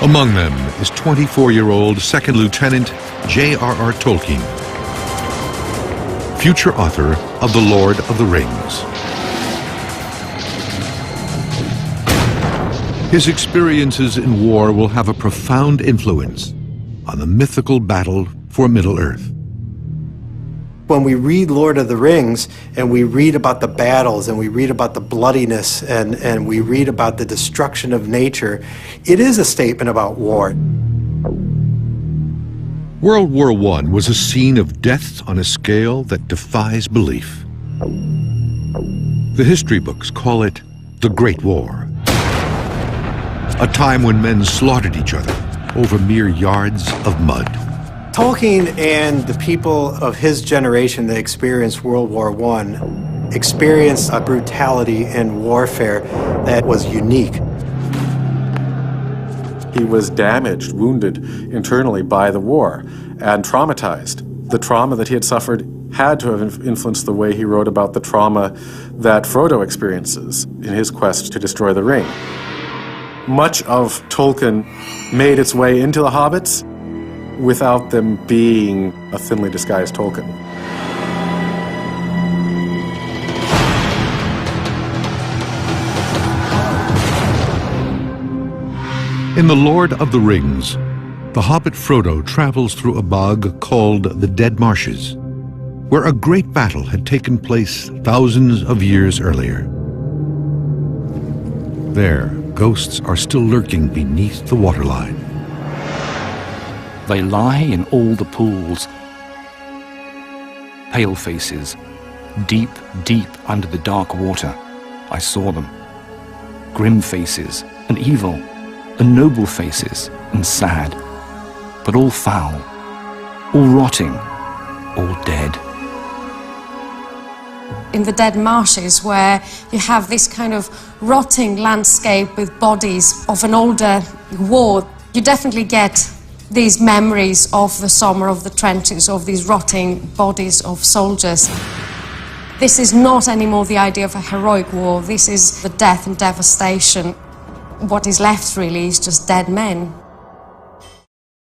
Among them is 24-year-old Second Lieutenant J.R.R. Tolkien, future author of The Lord of the Rings. His experiences in war will have a profound influence on the mythical battle for Middle-earth. When we read Lord of the Rings and we read about the battles and we read about the bloodiness and we read about the destruction of nature, it is a statement about war. World War I was a scene of death on a scale that defies belief. The history books call it the Great War, a time when men slaughtered each other over mere yards of mud. Tolkien and the people of his generation that experienced World War I experienced a brutality and warfare that was unique. He was damaged, wounded internally by the war, and traumatized. The trauma that he had suffered had to have influenced the way he wrote about the trauma that Frodo experiences in his quest to destroy the ring. Much of Tolkien made its way into the Hobbits without them being a thinly disguised Tolkien. In The Lord of the Rings, the hobbit Frodo travels through a bog called the Dead Marshes, where a great battle had taken place thousands of years earlier. There, ghosts are still lurking beneath the waterline. They lie in all the pools, pale faces, deep, deep under the dark water. I saw them. Grim faces and evil, and noble faces and sad, but all foul, all rotting, all dead. In the Dead Marshes, where you have this kind of rotting landscape with bodies of an older war, you definitely get these memories of the summer of the trenches, of these rotting bodies of soldiers. This is not anymore the idea of a heroic war. This is the death and devastation. What is left really is just dead men.